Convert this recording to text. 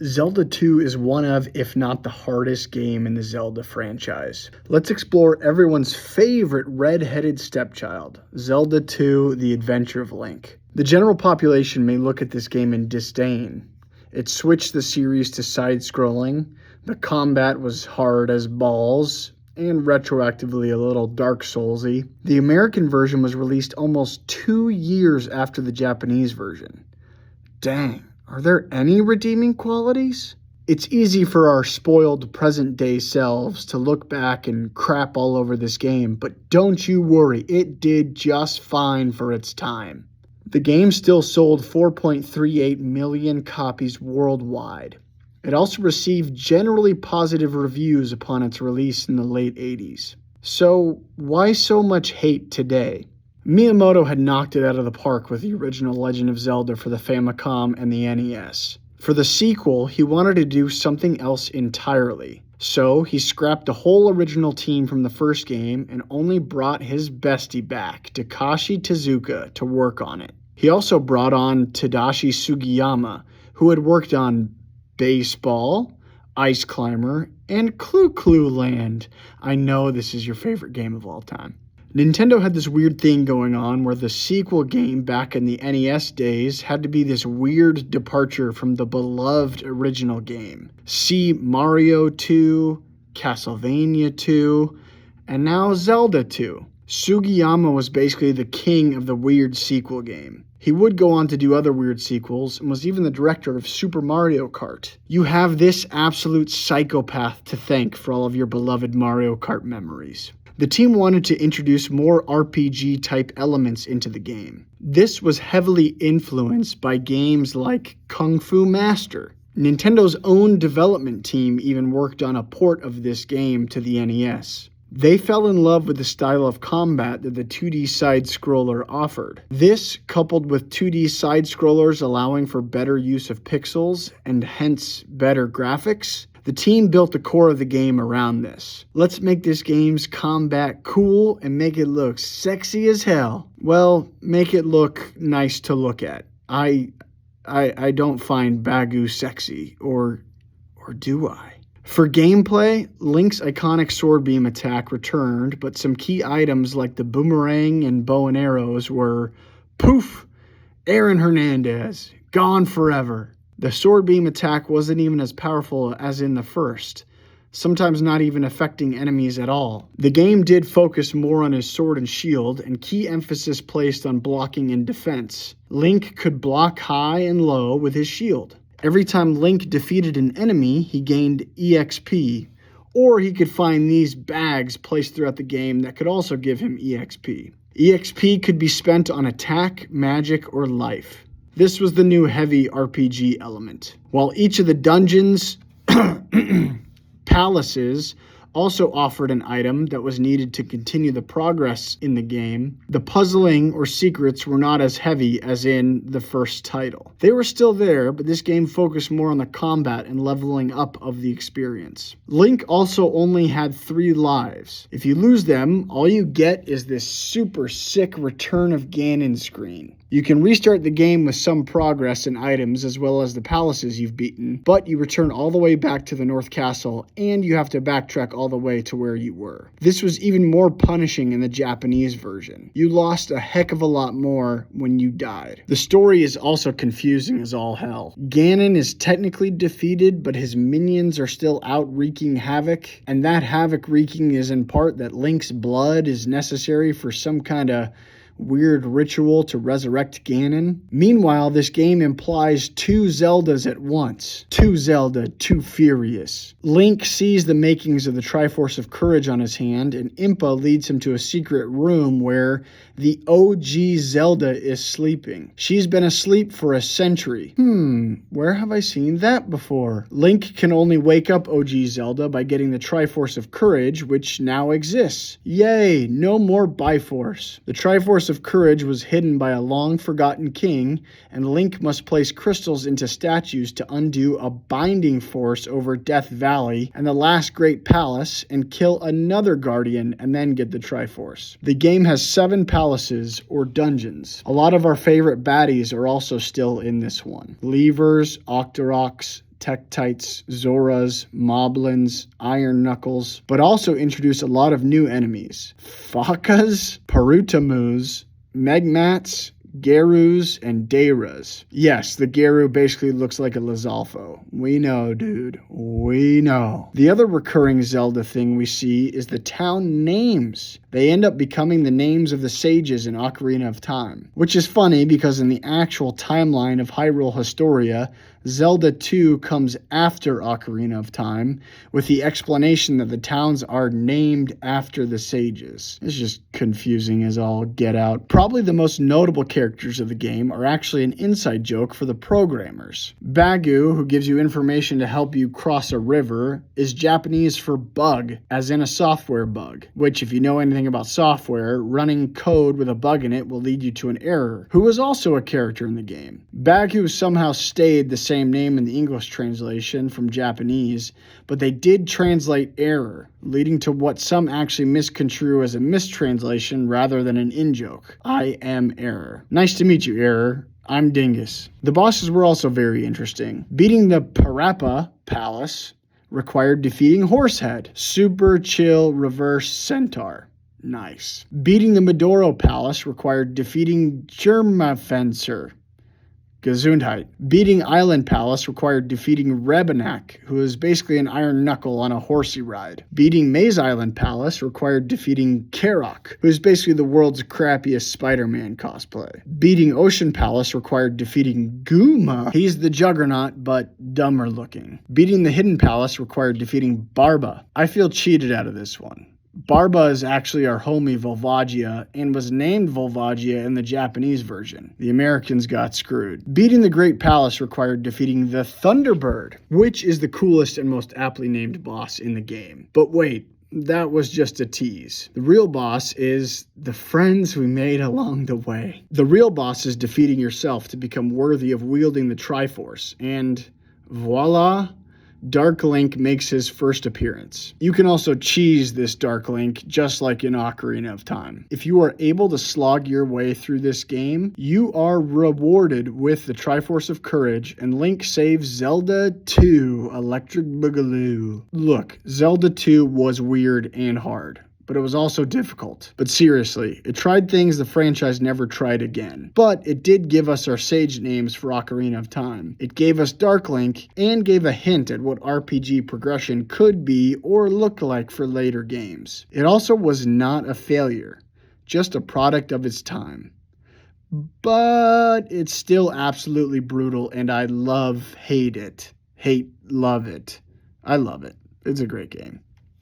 Zelda 2 is one of, if not the hardest game in the Zelda franchise. Let's explore everyone's favorite red-headed stepchild, Zelda 2: The Adventure of Link. The general population may look at this game in disdain. It switched the series to side-scrolling, the combat was hard as balls, and retroactively a little Dark Souls-y. The American version was released almost 2 years after the Japanese version. Dang. Are there any redeeming qualities? It's easy for our spoiled present-day selves to look back and crap all over this game, but don't you worry, it did just fine for its time. The game still sold 4.38 million copies worldwide. It also received generally positive reviews upon its release in the late 80s. So, why so much hate today? Miyamoto had knocked it out of the park with the original Legend of Zelda for the Famicom and the NES. For the sequel, he wanted to do something else entirely. So, he scrapped the whole original team from the first game and only brought his bestie back, Takashi Tezuka, to work on it. He also brought on Tadashi Sugiyama, who had worked on Baseball, Ice Climber, and Clue Land. I know this is your favorite game of all time. Nintendo had this weird thing going on where the sequel game back in the NES days had to be this weird departure from the beloved original game. See Mario 2, Castlevania 2, and now Zelda 2. Sugiyama was basically the king of the weird sequel game. He would go on to do other weird sequels and was even the director of Super Mario Kart. You have this absolute psychopath to thank for all of your beloved Mario Kart memories. The team wanted to introduce more RPG-type elements into the game. This was heavily influenced by games like Kung Fu Master. Nintendo's own development team even worked on a port of this game to the NES. They fell in love with the style of combat that the 2D side-scroller offered. This, coupled with 2D side-scrollers allowing for better use of pixels and hence better graphics, the team built the core of the game around this. Let's make this game's combat cool and make it look sexy as hell. Well, make it look nice to look at. I don't find Bagu sexy, or do I? For gameplay, Link's iconic sword beam attack returned, but some key items like the boomerang and bow and arrows were poof, Aaron Hernandez, gone forever. The sword beam attack wasn't even as powerful as in the first, sometimes not even affecting enemies at all. The game did focus more on his sword and shield, and key emphasis placed on blocking and defense. Link could block high and low with his shield. Every time Link defeated an enemy, he gained EXP, or he could find these bags placed throughout the game that could also give him EXP. EXP could be spent on attack, magic, or life. This was the new heavy RPG element. While each of the dungeons, palaces, also offered an item that was needed to continue the progress in the game, the puzzling or secrets were not as heavy as in the first title. They were still there, but this game focused more on the combat and leveling up of the experience. Link also only had 3 lives. If you lose them, all you get is this super sick Return of Ganon screen. You can restart the game with some progress and items as well as the palaces you've beaten, but you return all the way back to the North Castle and you have to backtrack all the way to where you were. This was even more punishing in the Japanese version. You lost a heck of a lot more when you died. The story is also confusing as all hell. Ganon is technically defeated, but his minions are still out wreaking havoc, and that havoc wreaking is in part that Link's blood is necessary for some kind of weird ritual to resurrect Ganon. Meanwhile, this game implies 2 Zeldas at once. 2 Zelda, too furious. Link sees the makings of the Triforce of Courage on his hand, and Impa leads him to a secret room where the OG Zelda is sleeping. She's been asleep for a century. Where have I seen that before? Link can only wake up OG Zelda by getting the Triforce of Courage, which now exists. Yay, no more Biforce. The Triforce of Courage was hidden by a long-forgotten king, and Link must place crystals into statues to undo a binding force over Death Valley and the last great palace and kill another guardian and then get the Triforce. The game has 7 palaces or dungeons. A lot of our favorite baddies are also still in this one. Levers, Octoroks, Tektites, Zoras, Moblins, Iron Knuckles, but also introduced a lot of new enemies. Fakas, Parutamus, Megmats, Garus, and Deiras. Yes, the Garu basically looks like a Lizalfo. We know, dude. We know. The other recurring Zelda thing we see is the town names. They end up becoming the names of the sages in Ocarina of Time, which is funny because in the actual timeline of Hyrule Historia, Zelda II comes after Ocarina of Time, with the explanation that the towns are named after the sages. It's just confusing as all get out. Probably the most notable characters of the game are actually an inside joke for the programmers. Bagu, who gives you information to help you cross a river, is Japanese for bug, as in a software bug, which if you know anything about software, running code with a bug in it will lead you to an error, who is also a character in the game. Bagu somehow stayed the same name in the English translation from Japanese, but they did translate error, leading to what some actually misconstrue as a mistranslation rather than an in-joke. I am Error. Nice to meet you, Error. I'm Dingus. The bosses were also very interesting. Beating the Parappa Palace required defeating Horsehead, Super Chill Reverse Centaur. Nice. Beating the Medoro Palace required defeating Germafencer. Gesundheit. Beating Island Palace required defeating Rebenak, who is basically an iron knuckle on a horsey ride. Beating Maze Island Palace required defeating Karok, who is basically the world's crappiest Spider-Man cosplay. Beating Ocean Palace required defeating Guma. He's the Juggernaut, but dumber looking. Beating the Hidden Palace required defeating Barba. I feel cheated out of this one. Barba is actually our homie Volvagia and was named Volvagia in the Japanese version. The Americans got screwed. Beating the Great Palace required defeating the Thunderbird, which is the coolest and most aptly named boss in the game. But wait, that was just a tease. The real boss is the friends we made along the way. The real boss is defeating yourself to become worthy of wielding the Triforce, and voila! Dark Link makes his first appearance. You can also cheese this Dark Link just like in Ocarina of Time. If you are able to slog your way through this game, you are rewarded with the Triforce of Courage, and Link saves Zelda II Electric Boogaloo. Look, Zelda II was weird and hard, but it was also difficult. But seriously, it tried things the franchise never tried again. But it did give us our sage names for Ocarina of Time. It gave us Dark Link, and gave a hint at what RPG progression could be or look like for later games. It also was not a failure, just a product of its time. But it's still absolutely brutal, and I love it. I love it. It's a great game.